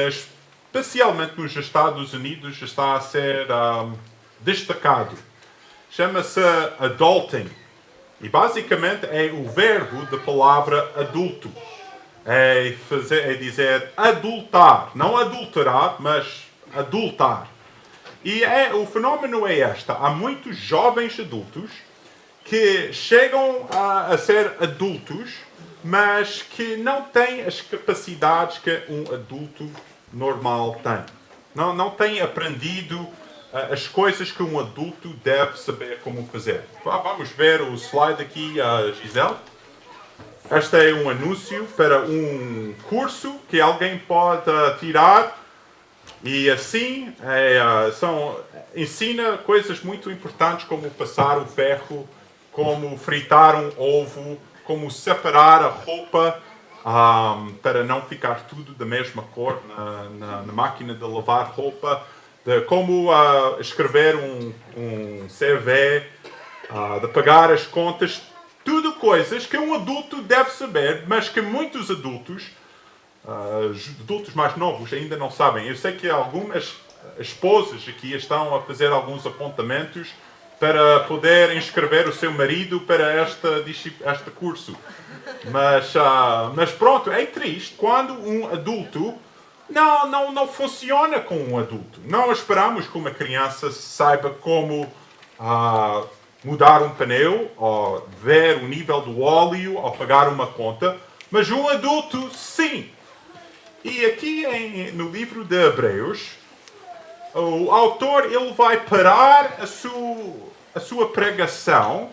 especialmente nos Estados Unidos, está a ser destacado. Chama-se adulting. E basicamente é o verbo da palavra adulto. É dizer adultar. Não adulterar, mas adultar. E o fenómeno é este. Há muitos jovens adultos que chegam a ser adultos, mas que não têm as capacidades que um adulto normal tem. Não têm aprendido as coisas que um adulto deve saber como fazer. Vamos ver o slide aqui, Gisele. Este é um anúncio para um curso que alguém pode tirar e assim ensina coisas muito importantes como passar o ferro, como fritar um ovo, como separar a roupa para não ficar tudo da mesma cor na máquina de lavar roupa, de como escrever um CV, de pagar as contas, tudo coisas que um adulto deve saber, mas que muitos adultos mais novos ainda não sabem. Eu sei que algumas esposas aqui estão a fazer alguns apontamentos para poder inscrever o seu marido para este curso. Mas pronto, é triste quando um adulto não funciona com um adulto. Não esperamos que uma criança saiba como mudar um pneu, ou ver o nível do óleo, ou pagar uma conta. Mas um adulto, sim. E aqui no livro de Hebreus, o autor ele vai parar a sua pregação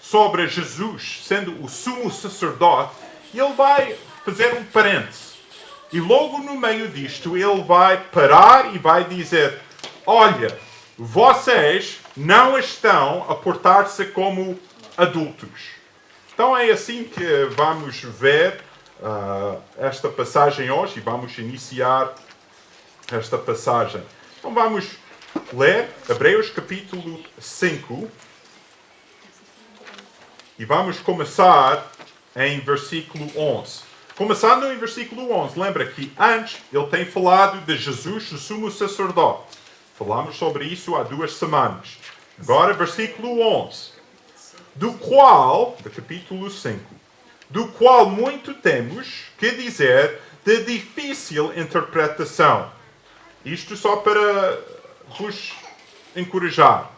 sobre Jesus, sendo o sumo sacerdote, e ele vai fazer um parênteses. E logo no meio disto, ele vai parar e vai dizer: olha, vocês não estão a portar-se como adultos. Então é assim que vamos ver esta passagem hoje, e vamos iniciar esta passagem. Então vamos ler Hebreus capítulo 5 e vamos começar em versículo 11. Começando em versículo 11, lembra que antes ele tem falado de Jesus, o sumo sacerdote. Falamos sobre isso há 2 semanas. Agora versículo 11. Do capítulo 5, do qual muito temos que dizer de difícil interpretação. Isto só para vos encorajar.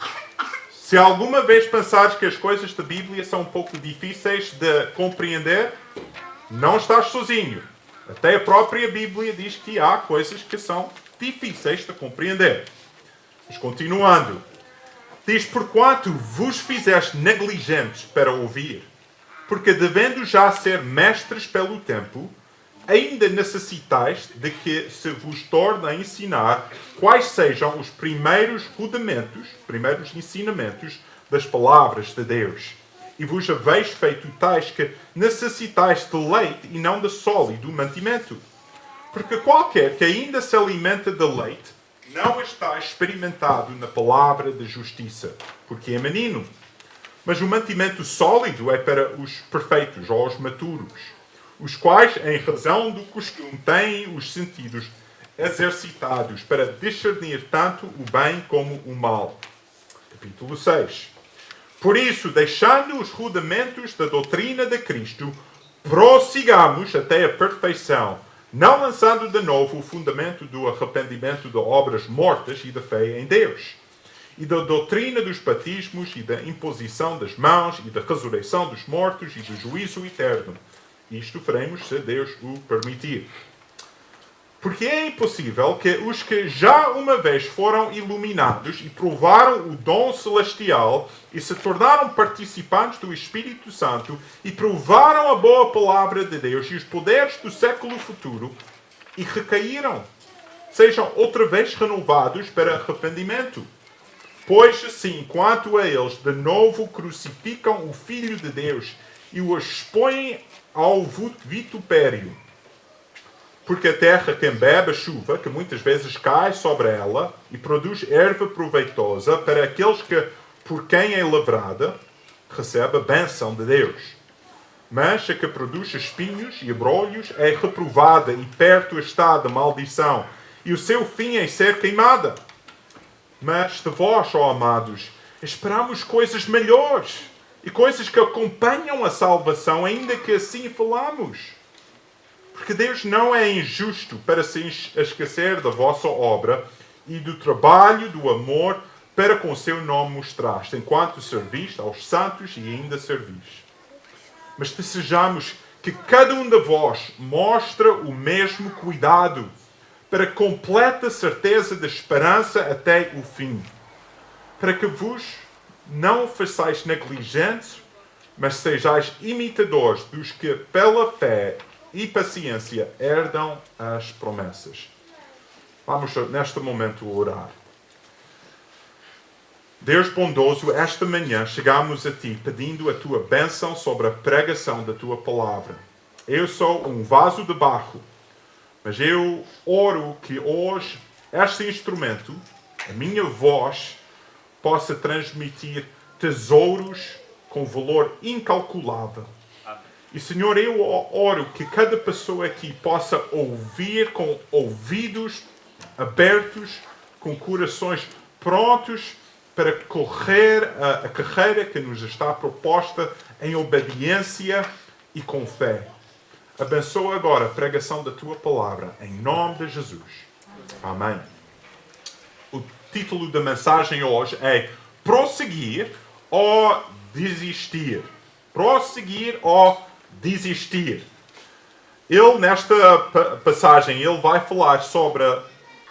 Se alguma vez pensares que as coisas da Bíblia são um pouco difíceis de compreender, não estás sozinho. Até a própria Bíblia diz que há coisas que são difíceis de compreender. Mas continuando. Diz: porquanto vos fizeste negligentes para ouvir, porque devendo já ser mestres pelo tempo, ainda necessitais de que se vos torne a ensinar quais sejam os primeiros rudimentos, primeiros ensinamentos das palavras de Deus. E vos haveis feito tais que necessitais de leite e não de sólido mantimento. Porque qualquer que ainda se alimenta de leite não está experimentado na palavra de justiça, porque é menino. Mas o mantimento sólido é para os perfeitos, ou os maturos, os quais, em razão do costume, têm os sentidos exercitados para discernir tanto o bem como o mal. Capítulo 6. Por isso, deixando os rudimentos da doutrina de Cristo, prossigamos até a perfeição, não lançando de novo o fundamento do arrependimento de obras mortas e da fé em Deus, e da doutrina dos batismos e da imposição das mãos e da ressurreição dos mortos e do juízo eterno. Isto faremos se Deus o permitir. Porque é impossível que os que já uma vez foram iluminados e provaram o dom celestial e se tornaram participantes do Espírito Santo e provaram a boa palavra de Deus e os poderes do século futuro e recaíram, sejam outra vez renovados para arrependimento. Pois assim, quanto a eles, de novo crucificam o Filho de Deus e o expõem ao vitupério. Porque a terra que embebe a chuva, que muitas vezes cai sobre ela, e produz erva proveitosa para aqueles que, por quem é lavrada, recebe a bênção de Deus. Mas a que produz espinhos e abrolhos é reprovada e perto está da maldição, e o seu fim é ser queimada. Mas de vós, ó amados, esperamos coisas melhores e coisas que acompanham a salvação, ainda que assim falamos. Porque Deus não é injusto para se esquecer da vossa obra e do trabalho, do amor, para com o seu nome mostraste, enquanto serviste aos santos e ainda servis. Mas desejamos que cada um de vós mostre o mesmo cuidado, para completa certeza da esperança até o fim, para que vos não façais negligentes, mas sejais imitadores dos que, pela fé e paciência, herdam as promessas. Vamos, neste momento, orar. Deus bondoso, esta manhã chegamos a Ti pedindo a Tua bênção sobre a pregação da Tua palavra. Eu sou um vaso de barro, mas eu oro que hoje este instrumento, a minha voz, possa transmitir tesouros com valor incalculável. E, Senhor, eu oro que cada pessoa aqui possa ouvir com ouvidos abertos, com corações prontos para correr a carreira que nos está proposta em obediência e com fé. Abençoa agora a pregação da Tua palavra, em nome de Jesus. Amém. O título da mensagem hoje é Prosseguir ou Desistir. Prosseguir ou desistir. Ele, nesta passagem, ele vai falar sobre a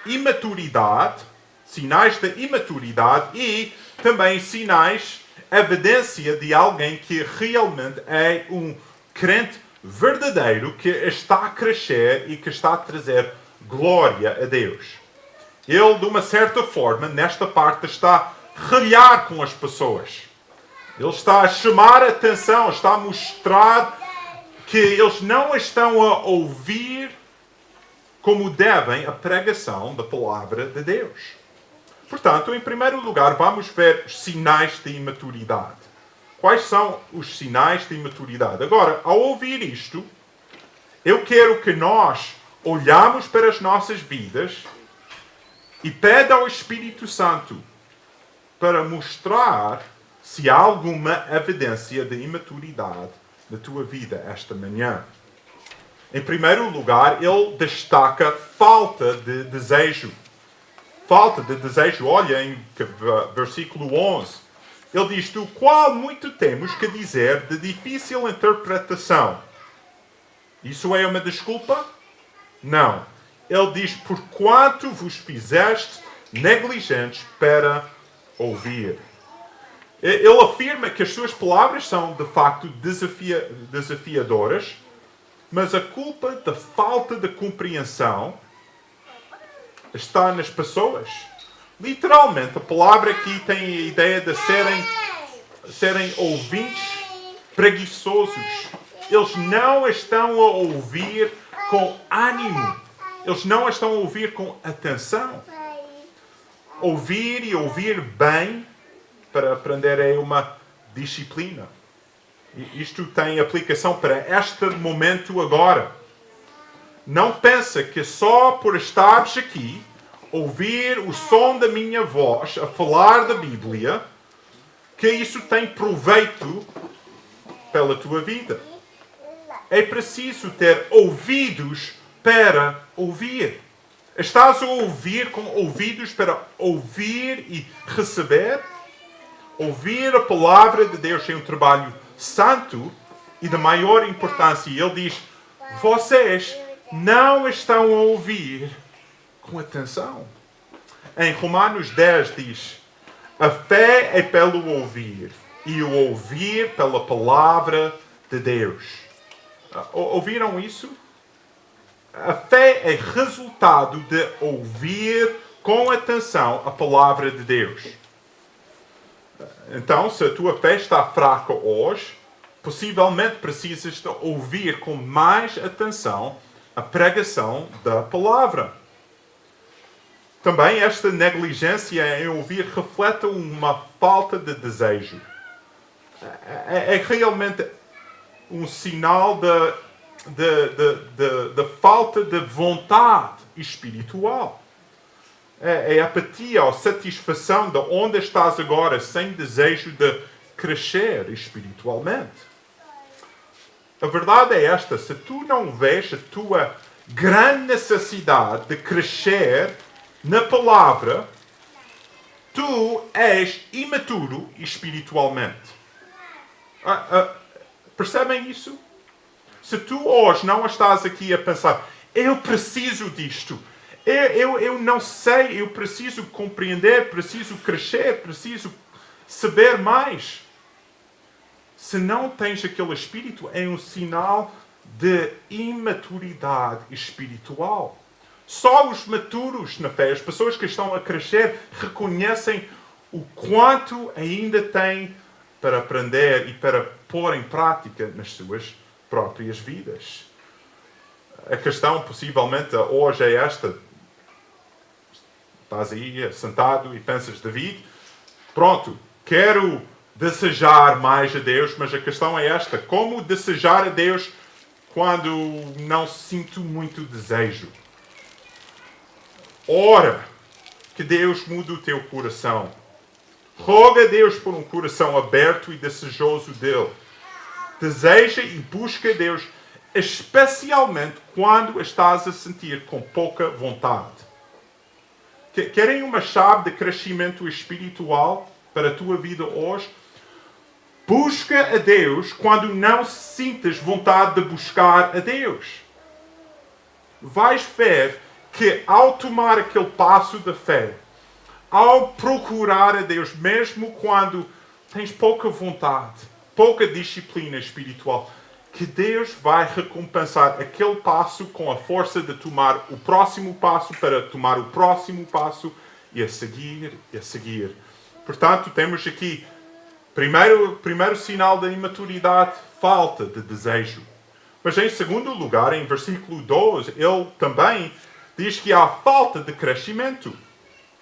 imaturidade, sinais de imaturidade e também sinais, evidência de alguém que realmente é um crente verdadeiro, que está a crescer e que está a trazer glória a Deus. Ele, de uma certa forma, nesta parte, está a ralhar com as pessoas. Ele está a chamar a atenção, está a mostrar que eles não estão a ouvir como devem a pregação da palavra de Deus. Portanto, em primeiro lugar, vamos ver os sinais de imaturidade. Quais são os sinais de imaturidade? Agora, ao ouvir isto, eu quero que nós olhamos para as nossas vidas e pede ao Espírito Santo para mostrar se há alguma evidência de imaturidade na tua vida esta manhã. Em primeiro lugar, ele destaca falta de desejo. Falta de desejo. Olha em versículo 11. Ele diz, do qual muito temos que dizer de difícil interpretação. Isso é uma desculpa? Não. Ele diz, porquanto vos fizeste negligentes para ouvir. Ele afirma que as suas palavras são, de facto, desafiadoras, mas a culpa da falta de compreensão está nas pessoas. Literalmente, a palavra aqui tem a ideia de serem ouvintes preguiçosos. Eles não estão a ouvir com ânimo. Eles não estão a ouvir com atenção. Ouvir e ouvir bem para aprender é uma disciplina. E isto tem aplicação para este momento agora. Não pensa que só por estares aqui, ouvir o som da minha voz a falar da Bíblia, que isso tem proveito pela tua vida. É preciso ter ouvidos para ouvir. Estás a ouvir com ouvidos para ouvir e receber? Ouvir a palavra de Deus é um trabalho santo e de maior importância. E ele diz, vocês não estão a ouvir com atenção. Em Romanos 10 diz, a fé é pelo ouvir e o ouvir pela palavra de Deus. Ouviram isso? A fé é resultado de ouvir com atenção a palavra de Deus. Então, se a tua fé está fraca hoje, possivelmente precisas de ouvir com mais atenção a pregação da palavra. Também esta negligência em ouvir reflete uma falta de desejo. É realmente um sinal da falta de vontade espiritual. É apatia ou satisfação de onde estás agora, sem desejo de crescer espiritualmente. A verdade é esta: se tu não vês a tua grande necessidade de crescer na palavra, tu és imaturo espiritualmente. Percebem isso? Se tu hoje não estás aqui a pensar, eu preciso disto, eu não sei, eu preciso compreender, preciso crescer, preciso saber mais. Se não tens aquele espírito, é um sinal de imaturidade espiritual. Só os maturos na fé, as pessoas que estão a crescer, reconhecem o quanto ainda têm para aprender e para pôr em prática nas suas próprias vidas. A questão, possivelmente, hoje é esta. Estás aí sentado e pensas, David, pronto, quero desejar mais a Deus, mas a questão é esta: como desejar a Deus quando não sinto muito desejo? Ora, que Deus mude o teu coração. Roga a Deus por um coração aberto e desejoso dele. Deseja e busca a Deus, especialmente quando estás a sentir com pouca vontade. Querem uma chave de crescimento espiritual para a tua vida hoje? Busca a Deus quando não sintas vontade de buscar a Deus. Vais ver que ao tomar aquele passo da fé, ao procurar a Deus, mesmo quando tens pouca vontade, pouca disciplina espiritual, que Deus vai recompensar aquele passo com a força de tomar o próximo passo para tomar o próximo passo e a seguir e a seguir. Portanto, temos aqui primeiro sinal da imaturidade, falta de desejo. Mas em segundo lugar, em versículo 12, ele também diz que há falta de crescimento.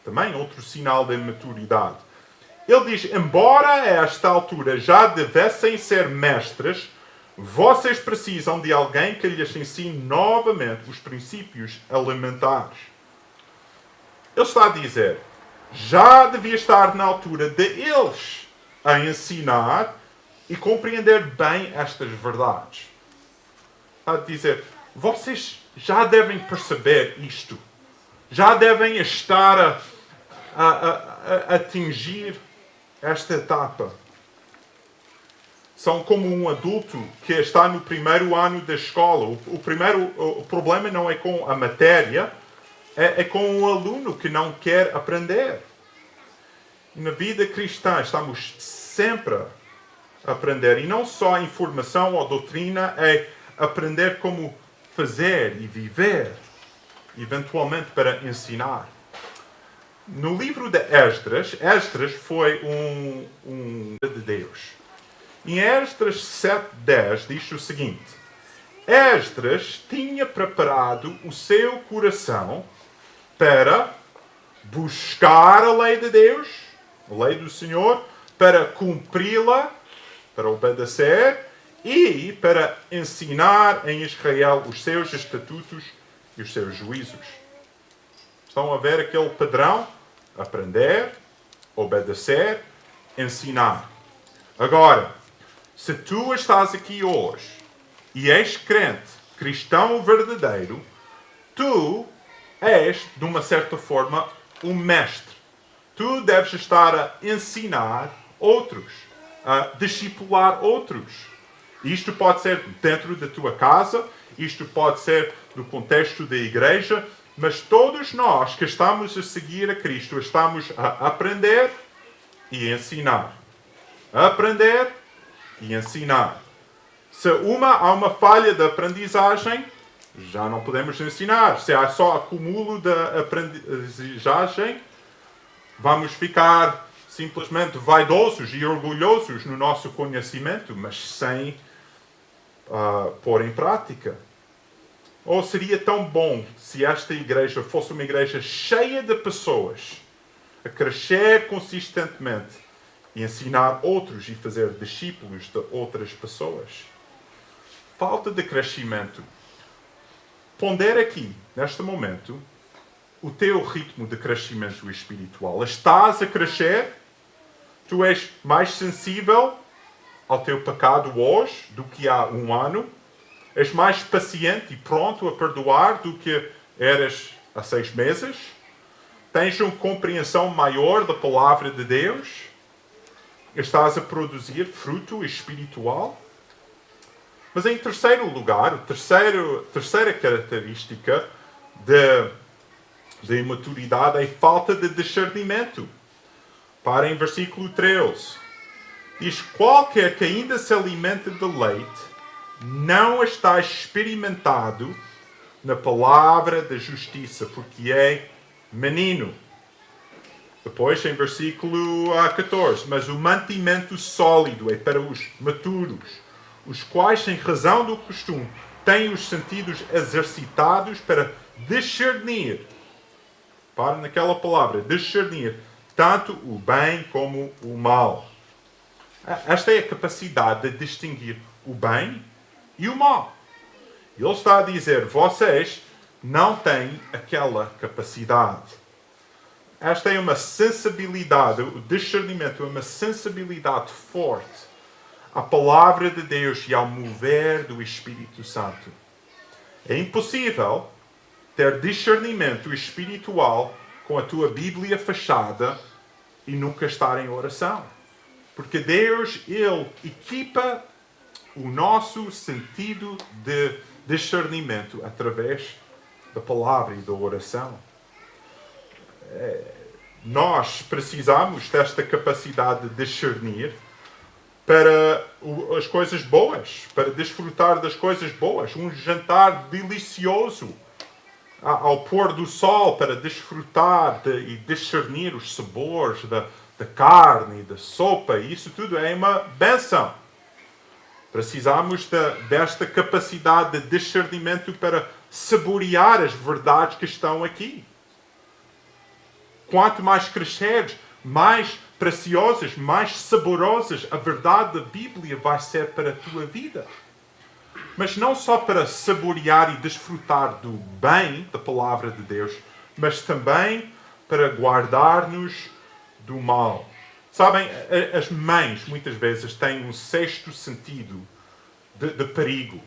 Também outro sinal de imaturidade. Ele diz, embora a esta altura já devessem ser mestres, vocês precisam de alguém que lhes ensine novamente os princípios elementares. Ele está a dizer, já devia estar na altura de eles a ensinar e compreender bem estas verdades. Está a dizer, vocês já devem perceber isto. Já devem estar a atingir esta etapa. São como um adulto que está no primeiro ano da escola. O problema não é com a matéria, é com o aluno que não quer aprender. E na vida cristã estamos sempre a aprender. E não só a informação ou a doutrina, é aprender como fazer e viver, eventualmente para ensinar. No livro de Esdras, Esdras foi um de Deus. Em Esdras 7:10 diz o seguinte: Esdras tinha preparado o seu coração para buscar a lei de Deus, a lei do Senhor, para cumpri-la, para obedecer e para ensinar em Israel os seus estatutos e os seus juízos. Estão a ver aquele padrão? Aprender, obedecer, ensinar. Agora, se tu estás aqui hoje e és crente, cristão verdadeiro, tu és, de uma certa forma, um mestre. Tu deves estar a ensinar outros, a discipular outros. Isto pode ser dentro da tua casa, isto pode ser no contexto da igreja, mas todos nós que estamos a seguir a Cristo estamos a aprender e ensinar. Aprender e ensinar. Se há uma falha de aprendizagem, já não podemos ensinar. Se há só acúmulo de aprendizagem, vamos ficar simplesmente vaidosos e orgulhosos no nosso conhecimento, mas sem pôr em prática. Ou seria tão bom se esta igreja fosse uma igreja cheia de pessoas a crescer consistentemente e ensinar outros e fazer discípulos de outras pessoas. falta de crescimento. Pondera aqui, neste momento, o teu ritmo de crescimento espiritual. Estás a crescer? Tu és mais sensível ao teu pecado hoje do que há um ano? És mais paciente e pronto a perdoar do que eras há 6 meses? Tens uma compreensão maior da palavra de Deus? Estás a produzir fruto espiritual? Mas em terceiro lugar, terceira característica de imaturidade é falta de discernimento. Para em versículo 13. Diz, qualquer que ainda se alimenta de leite não está experimentado na palavra da justiça, porque é menino. Depois, em versículo 14. Mas o mantimento sólido é para os maturos, os quais, em razão do costume, têm os sentidos exercitados para discernir. Para naquela palavra, discernir tanto o bem como o mal. Esta é a capacidade de distinguir o bem e o mal. Ele está a dizer, vocês não têm aquela capacidade. Esta é uma sensibilidade, o discernimento é uma sensibilidade forte à palavra de Deus e ao mover do Espírito Santo. É impossível ter discernimento espiritual com a tua Bíblia fechada e nunca estar em oração. Porque Deus, Ele equipa o nosso sentido de discernimento através da palavra e da oração. Nós precisamos desta capacidade de discernir para as coisas boas, para desfrutar das coisas boas. Um jantar delicioso ao pôr do sol para desfrutar e discernir os sabores da carne, da sopa. Isso tudo é uma bênção. Precisamos desta capacidade de discernimento para saborear as verdades que estão aqui. Quanto mais cresceres, mais preciosas, mais saborosas a verdade da Bíblia vai ser para a tua vida. Mas não só para saborear e desfrutar do bem da palavra de Deus, mas também para guardar-nos do mal. Sabem, as mães muitas vezes têm um sexto sentido de perigo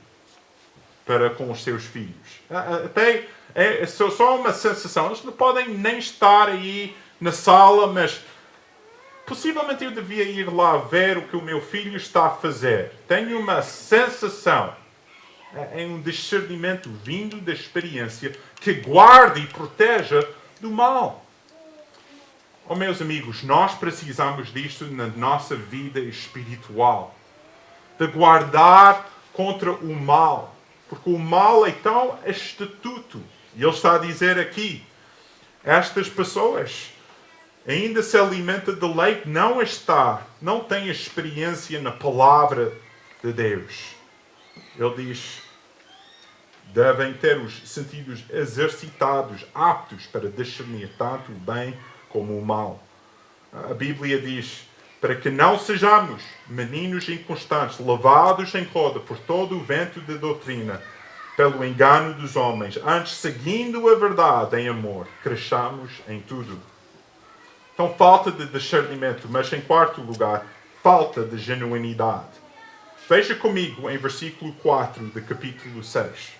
para com os seus filhos. Até é só uma sensação. Eles não podem nem estar aí na sala, mas possivelmente eu devia ir lá ver o que o meu filho está a fazer. Tenho uma sensação. É um discernimento vindo da experiência que guarda e proteja do mal. Oh, meus amigos, nós precisamos disto na nossa vida espiritual. De guardar contra o mal. Porque o mal é tão astuto. E ele está a dizer aqui, estas pessoas ainda se alimentam de leite, não têm experiência na palavra de Deus. Ele diz, devem ter os sentidos exercitados, aptos para discernir tanto o bem como o mal. A Bíblia diz, para que não sejamos meninos inconstantes, levados em roda por todo o vento de doutrina, pelo engano dos homens, antes seguindo a verdade em amor, cresçamos em tudo. Então, falta de discernimento, mas em quarto lugar, falta de genuinidade. Veja comigo em versículo 4 de capítulo 6.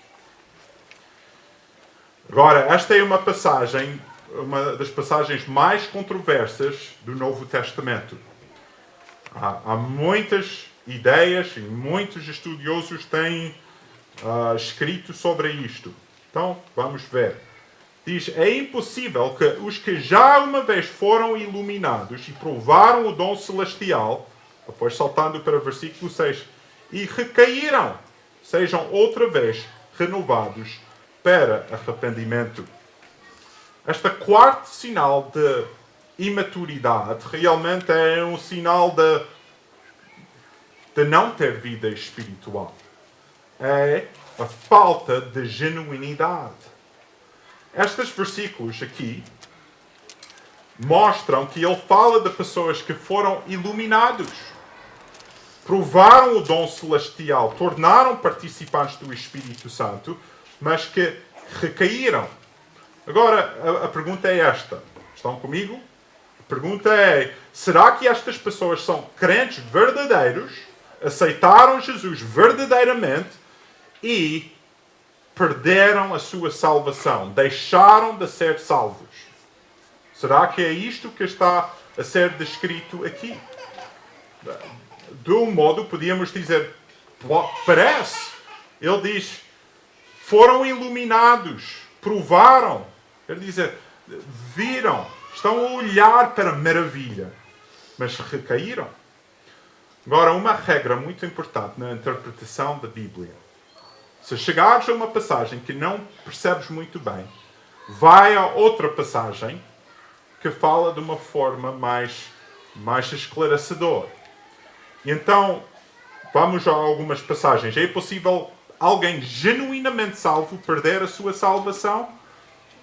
Agora, esta é uma das passagens mais controversas do Novo Testamento. Há muitas ideias e muitos estudiosos têm escrito sobre isto. Então, vamos ver. Diz, é impossível que os que já uma vez foram iluminados e provaram o dom celestial, depois saltando para o versículo 6, e recaíram, sejam outra vez renovados para arrependimento. Este quarto sinal de imaturidade realmente é um sinal de não ter vida espiritual. É a falta de genuinidade. Estes versículos aqui mostram que ele fala de pessoas que foram iluminados. provaram o dom celestial, tornaram participantes do Espírito Santo, mas que recaíram. Agora, a pergunta é esta. Estão comigo? A pergunta é, será que estas pessoas são crentes verdadeiros, aceitaram Jesus verdadeiramente e perderam a sua salvação, deixaram de ser salvos? Será que é isto que está a ser descrito aqui? De um modo, podíamos dizer, parece. Ele diz, foram iluminados, provaram, quer dizer, viram, estão a olhar para a maravilha, mas recaíram. Agora, uma regra muito importante na interpretação da Bíblia. Se chegares a uma passagem que não percebes muito bem, vai a outra passagem que fala de uma forma mais esclarecedora. Então, vamos a algumas passagens. É possível alguém genuinamente salvo perder a sua salvação?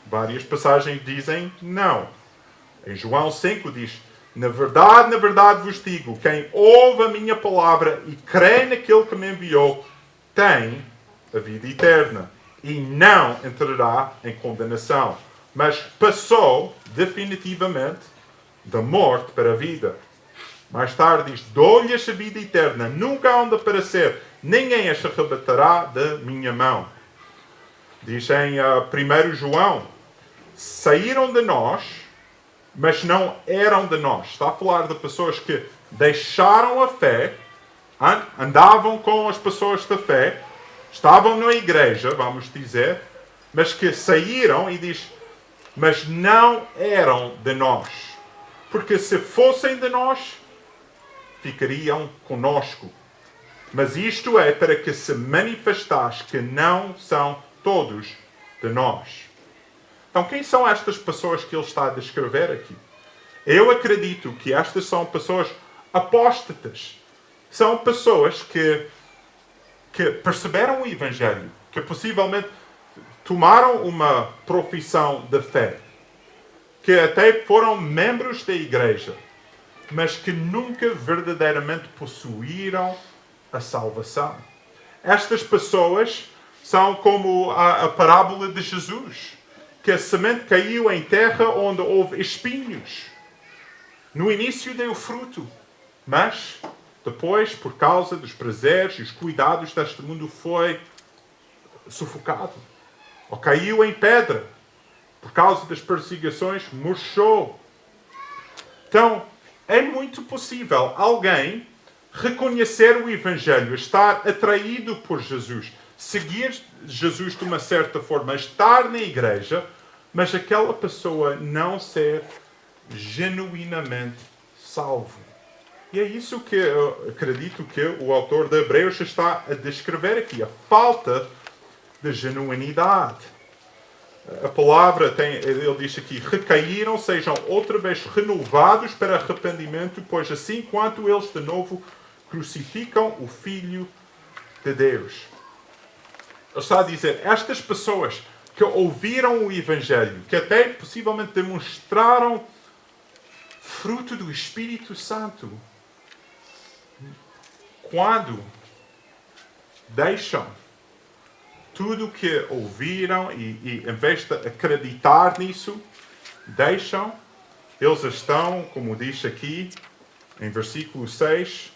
Várias passagens dizem não. Em João 5 diz, na verdade vos digo, quem ouve a minha palavra e crê naquele que me enviou, tem a vida eterna e não entrará em condenação, mas passou definitivamente da morte para a vida. Mais tarde diz, dou-lhes a vida eterna, nunca hão de perecer, ninguém as arrebatará da minha mão. Diz em 1 João, saíram de nós, mas não eram de nós. Está a falar de pessoas que deixaram a fé, andavam com as pessoas da fé, estavam na igreja, vamos dizer, mas que saíram e diz, mas não eram de nós. Porque se fossem de nós, ficariam conosco. Mas isto é para que se manifestasse que não são todos de nós. Então, quem são estas pessoas que ele está a descrever aqui? Eu acredito que estas são pessoas apóstatas. São pessoas que perceberam o Evangelho, que possivelmente tomaram uma profissão de fé, que até foram membros da igreja, mas que nunca verdadeiramente possuíram a salvação. Estas pessoas são como a parábola de Jesus, que a semente caiu em terra onde houve espinhos. No início deu fruto, mas depois, por causa dos prazeres e os cuidados deste mundo, foi sufocado. Ou caiu em pedra, por causa das perseguições, murchou. Então, é muito possível alguém reconhecer o Evangelho, estar atraído por Jesus, seguir Jesus de uma certa forma, estar na igreja, mas aquela pessoa não ser genuinamente salvo. E é isso que eu acredito que o autor de Hebreus está a descrever aqui, a falta de genuinidade. A palavra ele diz aqui, recaíram, sejam outra vez renovados para arrependimento, pois assim quanto eles de novo crucificam o Filho de Deus. Ele está a dizer, estas pessoas que ouviram o Evangelho, que até possivelmente demonstraram fruto do Espírito Santo, quando deixam tudo o que ouviram e em vez de acreditar nisso, deixam, eles estão, como diz aqui, em versículo 6,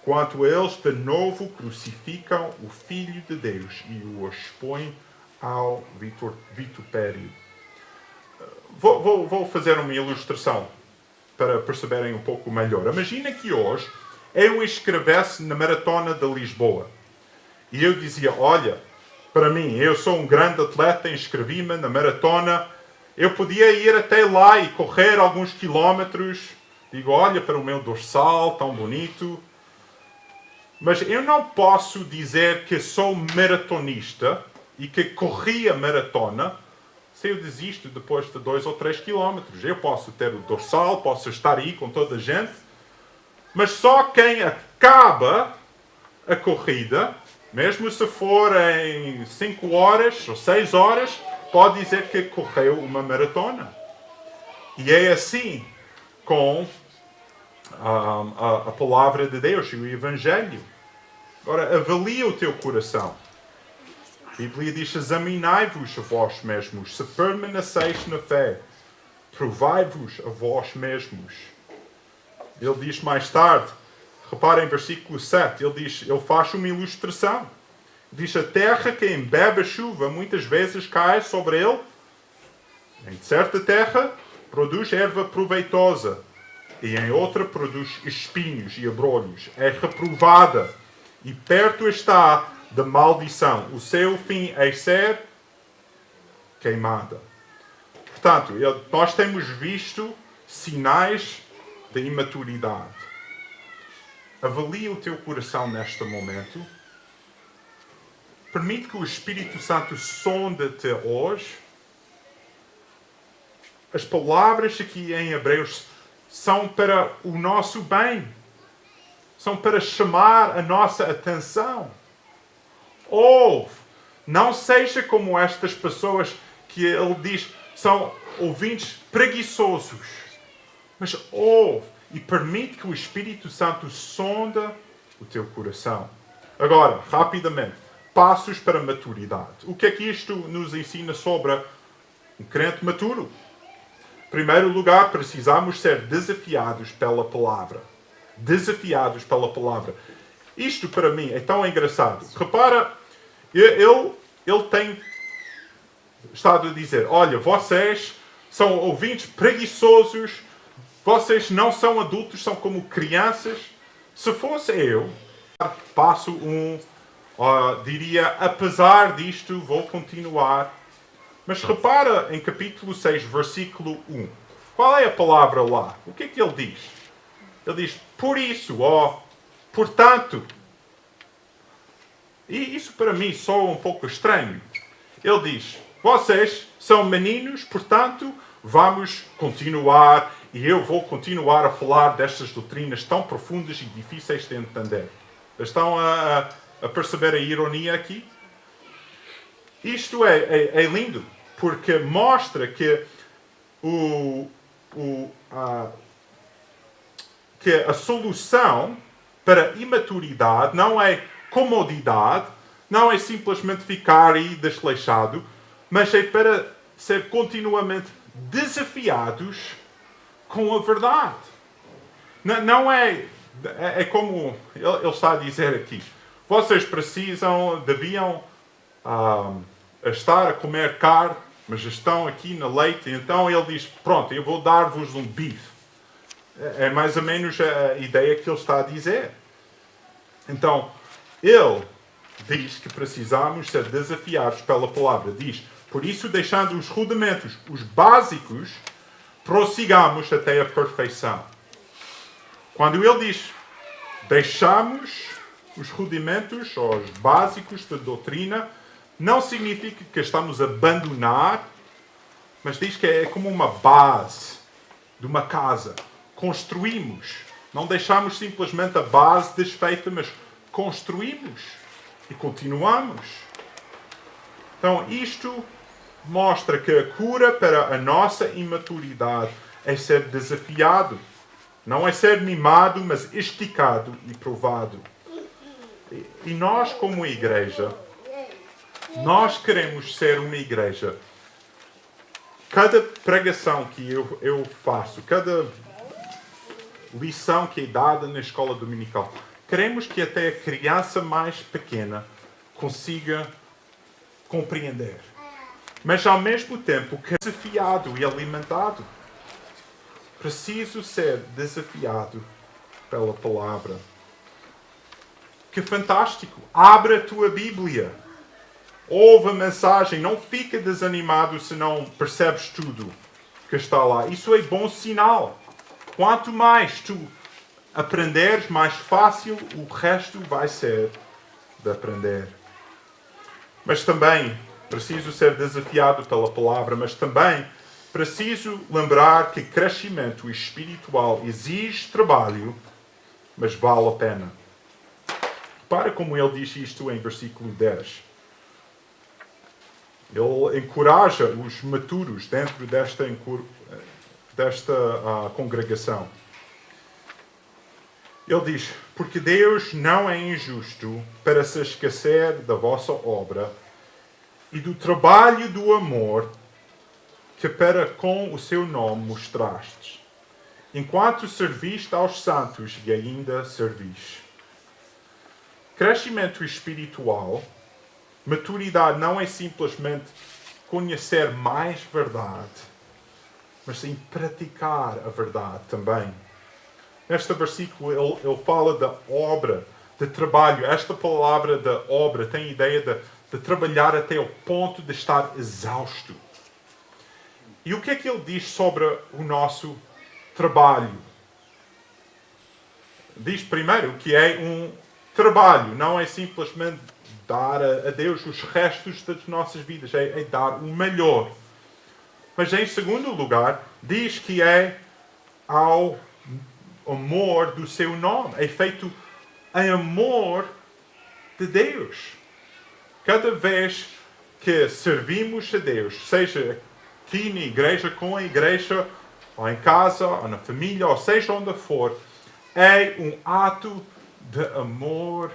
quanto eles de novo crucificam o Filho de Deus e o expõem ao vitupério. Vou fazer uma ilustração para perceberem um pouco melhor. Imagina que hoje eu inscrevesse na Maratona de Lisboa e eu dizia, olha, para mim, eu sou um grande atleta, inscrevi-me na maratona, eu podia ir até lá e correr alguns quilómetros, digo, olha para o meu dorsal, tão bonito, mas eu não posso dizer que sou maratonista e que corri a maratona se eu desisto depois de 2 ou 3 quilómetros. Eu posso ter o dorsal, posso estar aí com toda a gente, mas só quem acaba a corrida, mesmo se for em 5 horas ou 6 horas, pode dizer que correu uma maratona. E é assim com a palavra de Deus e o Evangelho. Agora, avalia o teu coração. A Bíblia diz: examinai-vos a vós mesmos, se permaneceis na fé. Provai-vos a vós mesmos. Ele diz mais tarde, reparem em versículo 7, ele faz uma ilustração. Diz: a terra que embebe a chuva muitas vezes cai sobre ele. Em certa terra produz erva proveitosa, e em outra produz espinhos e abrolhos. É reprovada, e perto está da maldição. O seu fim é ser queimada. Portanto, nós temos visto sinais de imaturidade. Avalia o teu coração neste momento. Permite que o Espírito Santo sonde-te hoje. As palavras aqui em Hebreus são para o nosso bem. São para chamar a nossa atenção. Ouve. Não seja como estas pessoas que ele diz são ouvintes preguiçosos. Mas ouve e permite que o Espírito Santo sonda o teu coração. Agora, rapidamente, passos para a maturidade. O que é que isto nos ensina sobre um crente maturo? Em primeiro lugar, precisamos ser desafiados pela palavra. Desafiados pela palavra. Isto para mim é tão engraçado. Repara, ele tem estado a dizer: olha, vocês são ouvintes preguiçosos, vocês não são adultos, são como crianças. Se fosse eu, passo diria, apesar disto, vou continuar. Mas repara em capítulo 6, versículo 1. Qual é a palavra lá? O que é que ele diz? Ele diz: por isso, portanto. E isso para mim soa um pouco estranho. Ele diz: vocês são meninos, portanto, vamos continuar e eu vou continuar a falar destas doutrinas tão profundas e difíceis de entender. Estão a perceber a ironia aqui? Isto é lindo, porque mostra que que a solução para a imaturidade não é comodidade, não é simplesmente ficar aí desleixado, mas é para ser continuamente desafiados com a verdade. Não é como ele está a dizer aqui. Vocês deviam estar a comer carne, mas estão aqui na leite. Então ele diz: pronto, eu vou dar-vos um bife. É mais ou menos a ideia que ele está a dizer. Então, ele diz que precisamos ser desafiados pela palavra. Diz: por isso, deixando os rudimentos, os básicos, prossigamos até a perfeição. Quando ele diz deixamos os rudimentos, ou os básicos da doutrina, não significa que estamos a abandonar, mas diz que é como uma base de uma casa. Construímos. Não deixamos simplesmente a base desfeita, mas construímos e continuamos. Então, isto mostra que a cura para a nossa imaturidade é ser desafiado. Não é ser mimado, mas esticado e provado. E nós, como igreja, nós queremos ser uma igreja. Cada pregação que eu faço, cada lição que é dada na escola dominical, queremos que até a criança mais pequena consiga compreender. Mas ao mesmo tempo que é desafiado e alimentado. Preciso ser desafiado pela palavra. Que fantástico! Abre a tua Bíblia. Ouve a mensagem. Não fica desanimado se não percebes tudo que está lá. Isso é bom sinal. Quanto mais tu aprenderes, mais fácil o resto vai ser de aprender. Mas também preciso ser desafiado pela palavra, mas também preciso lembrar que crescimento espiritual exige trabalho, mas vale a pena. Repara como ele diz isto em versículo 10. Ele encoraja os maturos dentro desta congregação. Ele diz, porque Deus não é injusto para se esquecer da vossa obra e do trabalho do amor que para com o seu nome mostrastes, enquanto serviste aos santos e ainda servis. Crescimento espiritual, maturidade não é simplesmente conhecer mais verdade, mas sim praticar a verdade também. Neste versículo ele fala da obra, de trabalho. Esta palavra da obra tem a ideia de trabalhar até o ponto de estar exausto. E o que é que ele diz sobre o nosso trabalho? Diz primeiro que é um trabalho, não é simplesmente dar a Deus os restos das nossas vidas, é dar o melhor. Mas em segundo lugar, diz que é ao amor do seu nome, é feito em amor de Deus. Cada vez que servimos a Deus, seja aqui na igreja, com a igreja, ou em casa, ou na família, ou seja onde for, é um ato de amor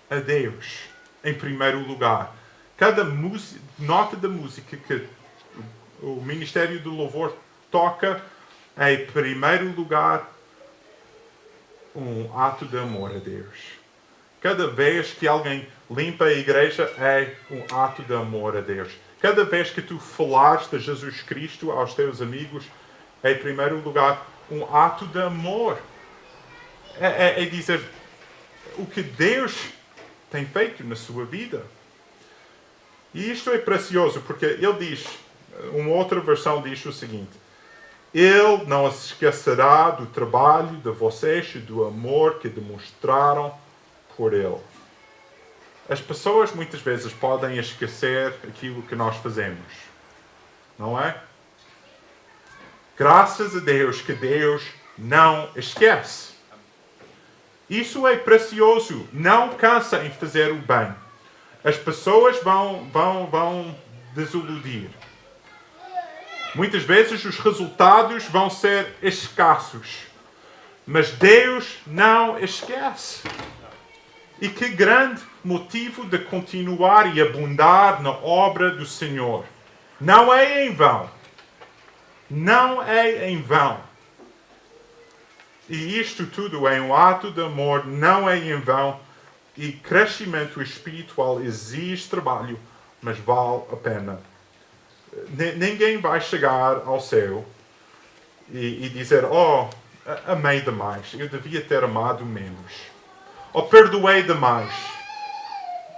a Deus, em primeiro lugar. Cada nota da música que o Ministério do Louvor toca é, em primeiro lugar, um ato de amor a Deus. Cada vez que alguém limpa a igreja é um ato de amor a Deus. Cada vez que tu falares de Jesus Cristo aos teus amigos, é, em primeiro lugar, um ato de amor. É dizer o que Deus tem feito na sua vida. E isto é precioso, porque ele diz, uma outra versão diz o seguinte: Ele não se esquecerá do trabalho de vocês e do amor que demonstraram por Ele. As pessoas muitas vezes podem esquecer aquilo que nós fazemos, não é? Graças a Deus que Deus não esquece. Isso é precioso. Não cansa em fazer o bem. As pessoas vão desiludir. Muitas vezes os resultados vão ser escassos. Mas Deus não esquece. E que grande motivo de continuar e abundar na obra do Senhor. Não é em vão. Não é em vão. E isto tudo é um ato de amor, não é em vão. E crescimento espiritual exige trabalho, mas vale a pena. Ninguém vai chegar ao céu e dizer, amei demais, eu devia ter amado menos. Ou perdoei demais,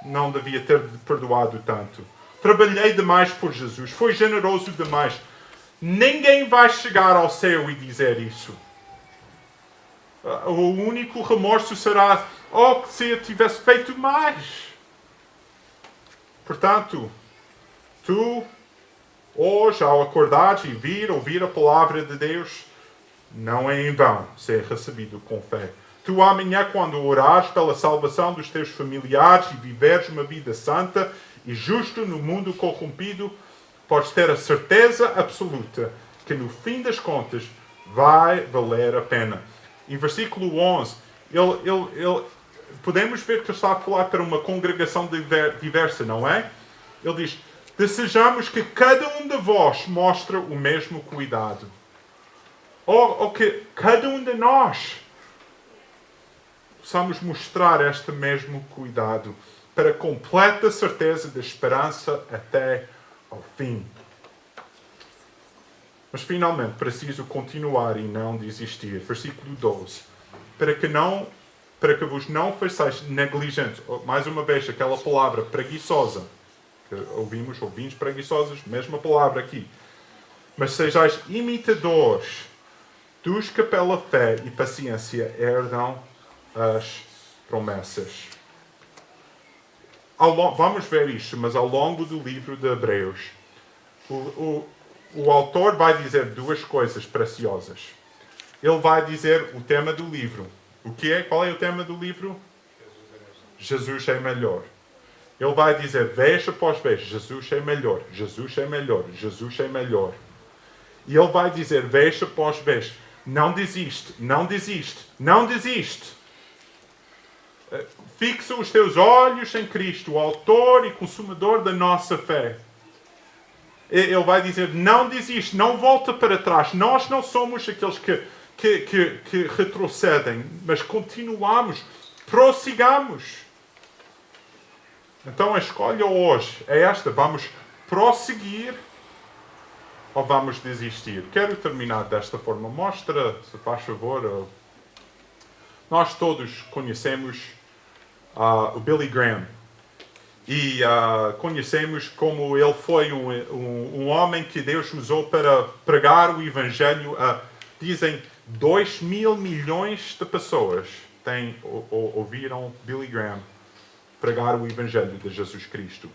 não devia ter perdoado tanto. Trabalhei demais por Jesus, fui generoso demais. Ninguém vai chegar ao céu e dizer isso. O único remorso será, que se eu tivesse feito mais. Portanto, tu, hoje, ao acordares e ouvir a palavra de Deus, não é em vão ser recebido com fé. Tu amanhã, quando orares pela salvação dos teus familiares e viveres uma vida santa e justa no mundo corrompido, podes ter a certeza absoluta que no fim das contas vai valer a pena. Em versículo 11, podemos ver que ele está a falar para uma congregação diversa, não é? Ele diz, desejamos que cada um de vós mostre o mesmo cuidado. Ou que cada um de nós possamos mostrar este mesmo cuidado para completa certeza da esperança até ao fim. Mas finalmente preciso continuar e não desistir. Versículo 12. Para que vos não façais negligentes. Mais uma vez, aquela palavra preguiçosa. Que ouvimos preguiçosos, mesma palavra aqui. Mas sejais imitadores dos que pela fé e paciência herdam as promessas. Vamos ver isto, mas ao longo do livro de Hebreus, o autor vai dizer duas coisas preciosas. Ele vai dizer o tema do livro. O que é? Qual é o tema do livro? Jesus é melhor. Ele vai dizer vez após vez, Jesus é melhor, Jesus é melhor, Jesus é melhor. E ele vai dizer vez após vez, não desiste, não desiste, não desiste. Fixa os teus olhos em Cristo, o autor e consumador da nossa fé. Ele vai dizer, não desiste, não volta para trás. Nós não somos aqueles que retrocedem, mas continuamos, prossigamos. Então a escolha hoje é esta, vamos prosseguir ou vamos desistir? Quero terminar desta forma. Mostra, se faz favor. Nós todos conhecemos o Billy Graham. E conhecemos como ele foi um homem que Deus usou para pregar o Evangelho a, dizem, 2.000 milhões de pessoas ouviram Billy Graham pregar o Evangelho de Jesus Cristo.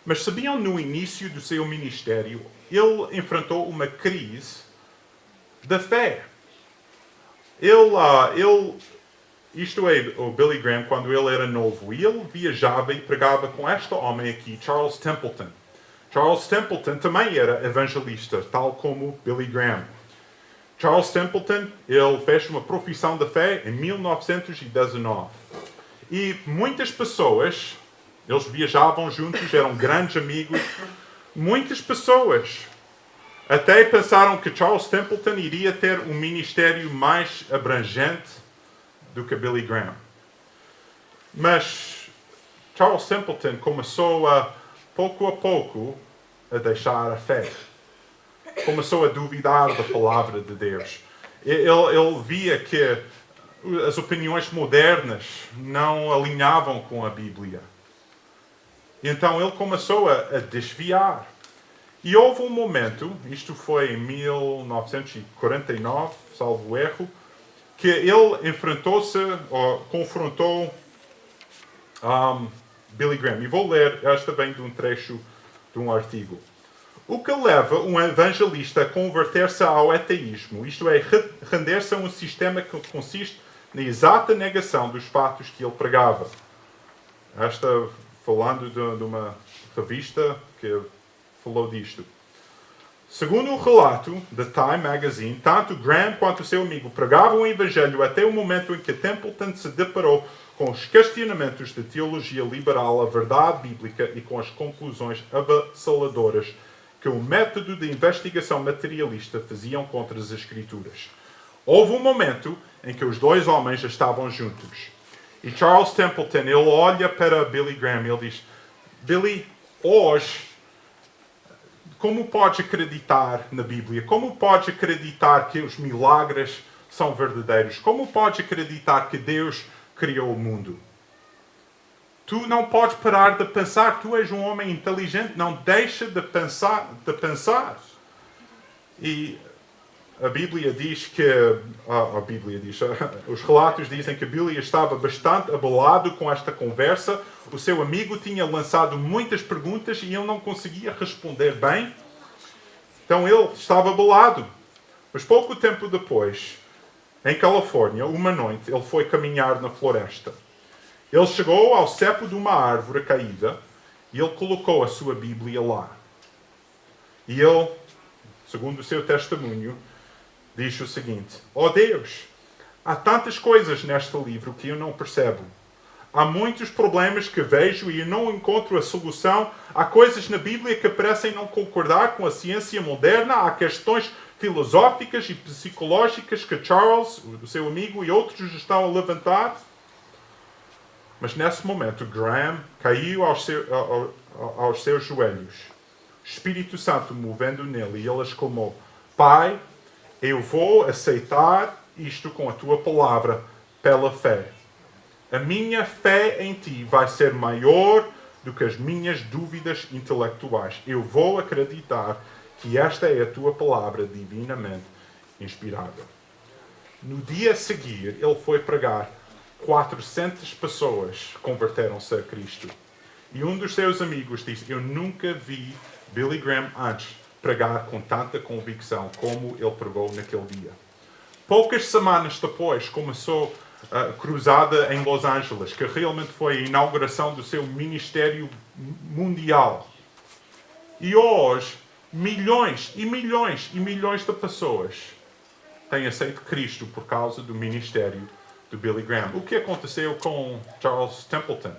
Mas sabiam, no início do seu ministério, ele enfrentou uma crise da fé. Isto é, o Billy Graham, quando ele era novo, ele viajava e pregava com este homem aqui, Charles Templeton. Charles Templeton também era evangelista, tal como Billy Graham. Charles Templeton, ele fez uma profissão de fé em 1919. E muitas pessoas, eles viajavam juntos, eram grandes amigos. Muitas pessoas até pensaram que Charles Templeton iria ter um ministério mais abrangente do que Billy Graham. Mas Charles Templeton começou pouco a pouco, a deixar a fé. Começou a duvidar da palavra de Deus. Ele via que as opiniões modernas não alinhavam com a Bíblia. Então ele começou a desviar. E houve um momento, isto foi em 1949, salvo erro, que ele confrontou Billy Graham. E vou ler, esta vem de um trecho de um artigo. O que leva um evangelista a converter-se ao ateísmo, isto é, render-se a um sistema que consiste na exata negação dos fatos que ele pregava. Esta, falando de uma revista que falou disto. Segundo o relato da Time Magazine, tanto Graham quanto seu amigo pregavam o Evangelho até o momento em que Templeton se deparou com os questionamentos de teologia liberal, a verdade bíblica e com as conclusões avassaladoras que o método de investigação materialista faziam contra as Escrituras. Houve um momento em que os dois homens estavam juntos. E Charles Templeton, ele olha para Billy Graham e ele diz, Billy, hoje, como pode acreditar na Bíblia? Como pode acreditar que os milagres são verdadeiros? Como pode acreditar que Deus criou o mundo? Tu não podes parar de pensar. Tu és um homem inteligente. Não deixa de pensar. E a Bíblia diz que... os relatos dizem que Billy estava bastante abalado com esta conversa. O seu amigo tinha lançado muitas perguntas e ele não conseguia responder bem. Então ele estava abalado. Mas pouco tempo depois, em Califórnia, uma noite, ele foi caminhar na floresta. Ele chegou ao cepo de uma árvore caída e ele colocou a sua Bíblia lá. E ele, segundo o seu testemunho, diz o seguinte: ó Deus, há tantas coisas neste livro que eu não percebo. Há muitos problemas que vejo e eu não encontro a solução. Há coisas na Bíblia que parecem não concordar com a ciência moderna. Há questões filosóficas e psicológicas que Charles, o seu amigo, e outros estão a levantar. Mas nesse momento, Graham caiu aos seus joelhos. Espírito Santo movendo nele, e ele exclamou: Pai, eu vou aceitar isto com a tua palavra pela fé. A minha fé em ti vai ser maior do que as minhas dúvidas intelectuais. Eu vou acreditar que esta é a tua palavra divinamente inspirada. No dia a seguir, ele foi pregar. 400 pessoas converteram-se a Cristo. E um dos seus amigos disse: eu nunca vi Billy Graham antes pregar com tanta convicção como ele pregou naquele dia. Poucas semanas depois começou a cruzada em Los Angeles, que realmente foi a inauguração do seu ministério mundial. E hoje, milhões e milhões e milhões de pessoas têm aceito Cristo por causa do ministério do Billy Graham. O que aconteceu com Charles Templeton?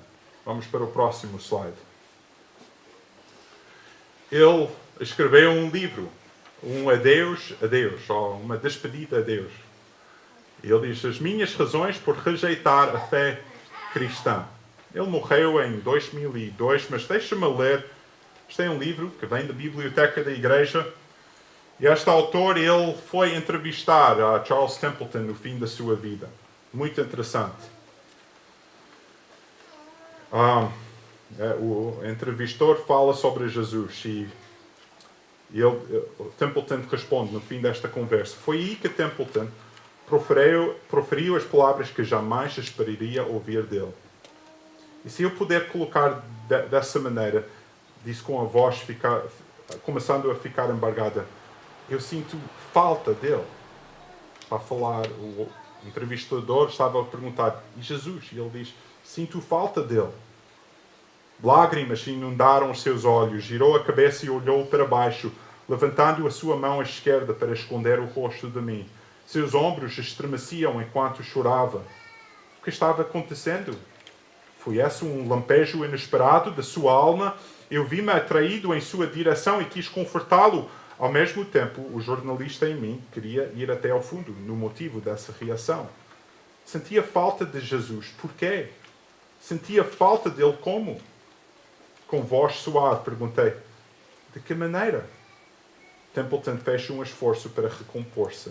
Vamos para o próximo slide. Ele escreveu um livro, um adeus, ou uma despedida a Deus. Ele diz: as minhas razões por rejeitar a fé cristã. Ele morreu em 2002, mas deixa-me ler. Este é um livro que vem da biblioteca da igreja. E este autor, ele foi entrevistar a Charles Templeton no fim da sua vida. Muito interessante. O entrevistador fala sobre Jesus e Templeton responde no fim desta conversa. Foi aí que Templeton proferiu as palavras que jamais esperaria ouvir dele. E se eu puder colocar dessa maneira, disse com a voz começando a ficar embargada, eu sinto falta dele. Para falar, o entrevistador estava a perguntar, e Jesus? E ele diz, sinto falta dele. Lágrimas inundaram os seus olhos, girou a cabeça e olhou para baixo, levantando a sua mão esquerda para esconder o rosto de mim. Seus ombros estremeciam enquanto chorava. O que estava acontecendo? Foi esse um lampejo inesperado da sua alma? Eu vi-me atraído em sua direção e quis confortá-lo. Ao mesmo tempo, o jornalista em mim queria ir até ao fundo no motivo dessa reação. Sentia falta de Jesus. Porquê? Sentia falta dele como? Com voz suave, perguntei, de que maneira? Templeton fez um esforço para recompor-se.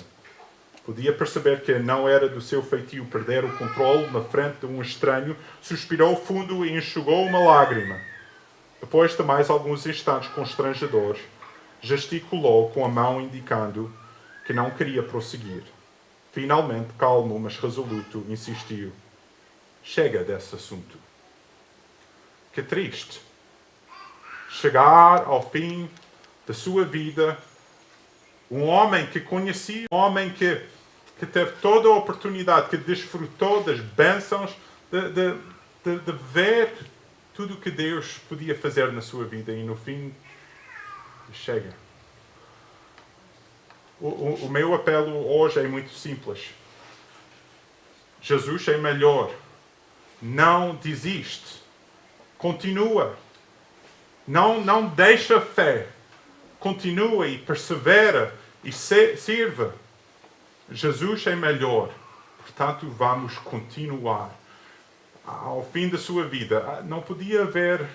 Podia perceber que não era do seu feitio perder o controle na frente de um estranho, suspirou fundo e enxugou uma lágrima. Depois de mais alguns instantes constrangedores, gesticulou com a mão indicando que não queria prosseguir. Finalmente, calmo, mas resoluto, insistiu. Chega desse assunto. Que triste. Chegar ao fim da sua vida, um homem que conhecia, um homem que teve toda a oportunidade, que desfrutou das bênçãos, de ver tudo o que Deus podia fazer na sua vida e no fim, chega. O meu apelo hoje é muito simples. Jesus é melhor. Não desiste. Continua. Não deixa a fé. Continua e persevera e sirva. Jesus é melhor. Portanto, vamos continuar. Ao fim da sua vida, não podia haver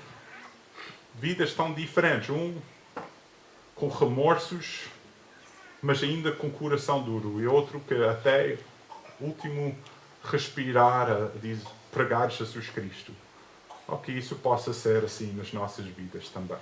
vidas tão diferentes. Um com remorsos, mas ainda com coração duro. E outro que até o último respirar a pregar Jesus Cristo. Ou que isso possa ser assim nas nossas vidas também.